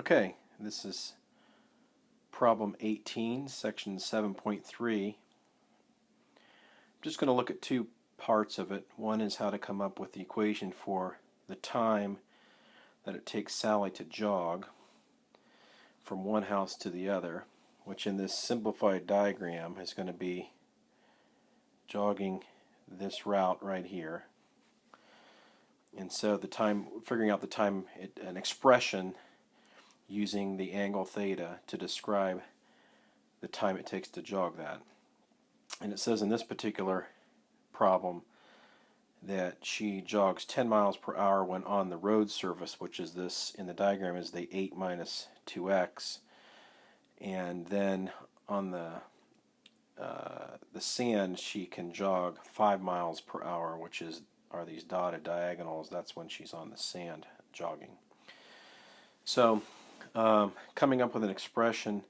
Okay, this is problem 18, section 7.3. I'm just going to look at two parts of it. One is how to come up with the equation for the time that it takes Sally to jog from one house to the other, which in this simplified diagram is going to be jogging this route right here. And so the time, figuring out the time, an expression using the angle theta to describe the time it takes to jog that. And it says in this particular problem that she jogs 10 miles per hour when on the road surface, which is this in the diagram is the 8 minus 2x, and then on the sand she can jog 5 miles per hour, which are these dotted diagonals. That's when she's on the sand jogging. So coming up with an expression,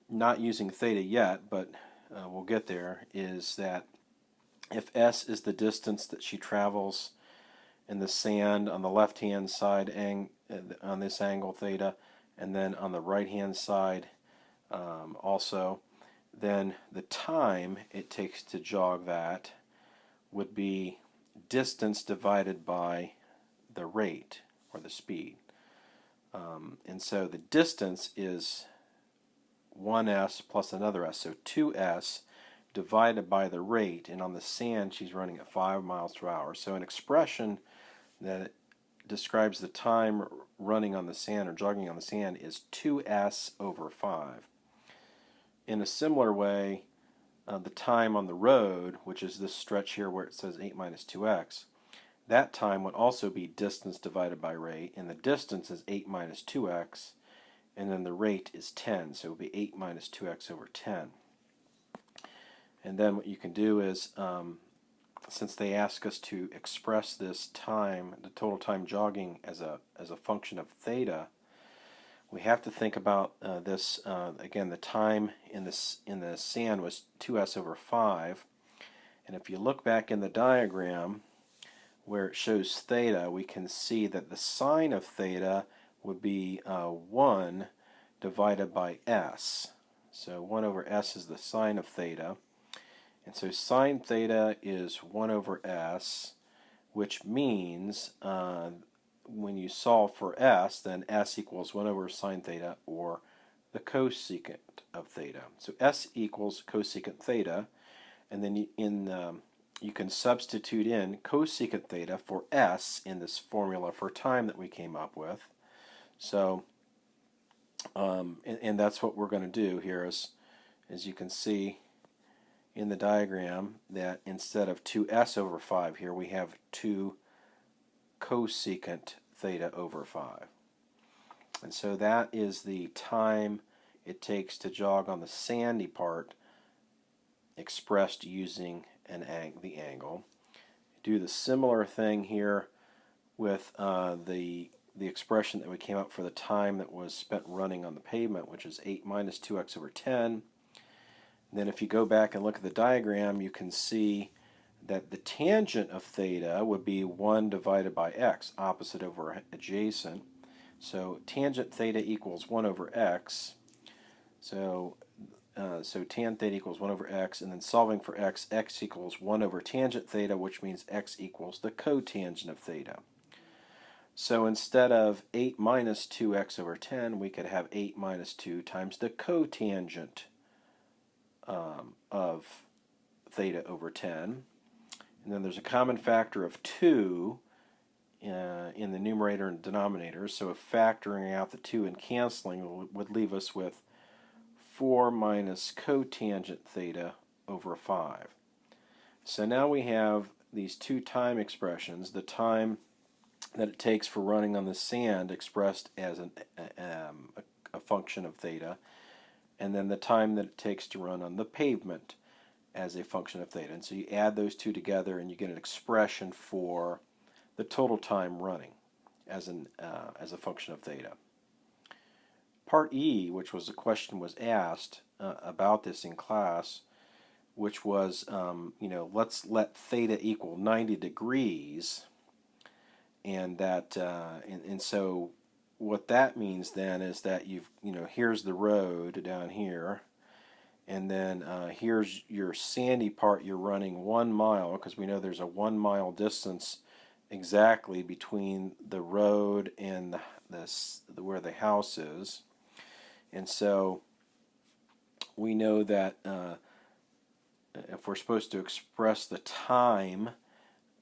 not using theta yet, but we'll get there, is that if s is the distance that she travels in the sand on the left-hand side on this angle theta, and then on the right-hand side also, then the time it takes to jog that would be distance divided by the rate or the speed. And so the distance is 1s plus another s, so 2s divided by the rate, and on the sand she's running at 5 miles per hour. So an expression that describes the time running on the sand or jogging on the sand is 2s over 5. In a similar way, the time on the road, which is this stretch here where it says 8 minus 2x, that time would also be distance divided by rate, and the distance is 8 minus 2x, and then the rate is 10, so it would be 8 minus 2x over 10. And then what you can do is, since they ask us to express this time, the total time jogging, as a function of theta, we have to think about this. Again, the time in the sand was 2s over 5, and if you look back in the diagram where it shows theta, we can see that the sine of theta would be 1 divided by s. So 1 over s is the sine of theta. And so sine theta is 1 over s, which means when you solve for s, then s equals 1 over sine theta, or the cosecant of theta. So s equals cosecant theta, and then you can substitute in cosecant theta for s in this formula for time that we came up with. So, and that's what we're going to do here, as you can see in the diagram, that instead of 2s over 5 here, we have 2 cosecant theta over 5. And so that is the time it takes to jog on the sandy part, expressed using the angle. Do the similar thing here with the expression that we came up for the time that was spent running on the pavement, which is 8 minus 2x over 10. And then if you go back and look at the diagram, you can see that the tangent of theta would be 1 divided by x, opposite over adjacent. So tangent theta equals 1 over x. So tan theta equals 1 over x, and then solving for x, x equals 1 over tangent theta, which means x equals the cotangent of theta. So instead of 8 minus 2x over 10, we could have 8 minus 2 times the cotangent of theta over 10. And then there's a common factor of 2 in the numerator and denominator, so if factoring out the 2 and canceling would leave us with 4 minus cotangent theta over 5. So now we have these two time expressions, the time that it takes for running on the sand expressed as a function of theta, and then the time that it takes to run on the pavement as a function of theta. And so you add those two together and you get an expression for the total time running as a function of theta. Part E, which was a question was asked about this in class, which was, let's let theta equal 90 degrees, and that, and so what that means then is that here's the road down here, and then here's your sandy part. You're running 1 mile, because we know there's a 1 mile distance exactly between the road and where the house is. And so we know that if we're supposed to express the time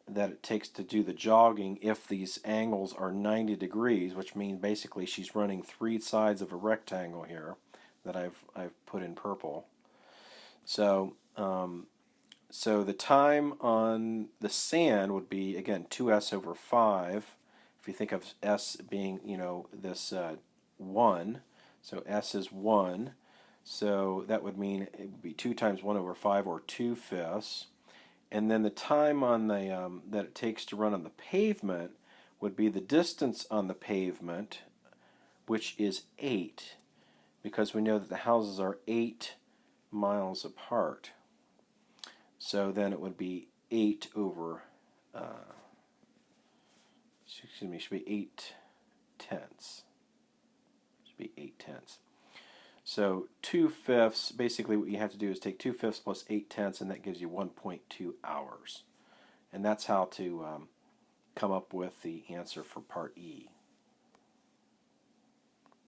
that it takes to do the jogging, if these angles are 90 degrees, which means basically she's running 3 sides of a rectangle here that I've put in purple. So so the time on the sand would be, again, 2s over 5. If you think of s being, this 1, so s is 1. So that would mean it would be 2 times 1 over 5, or 2/5. And then the time on the that it takes to run on the pavement would be the distance on the pavement, which is 8, because we know that the houses are 8 miles apart. So then it would be 8 over, excuse me, it should be 8 tenths. It should be 8 tenths. So 2/5, basically what you have to do is take 2/5 plus 8 tenths, and that gives you 1.2 hours. And that's how to come up with the answer for part E.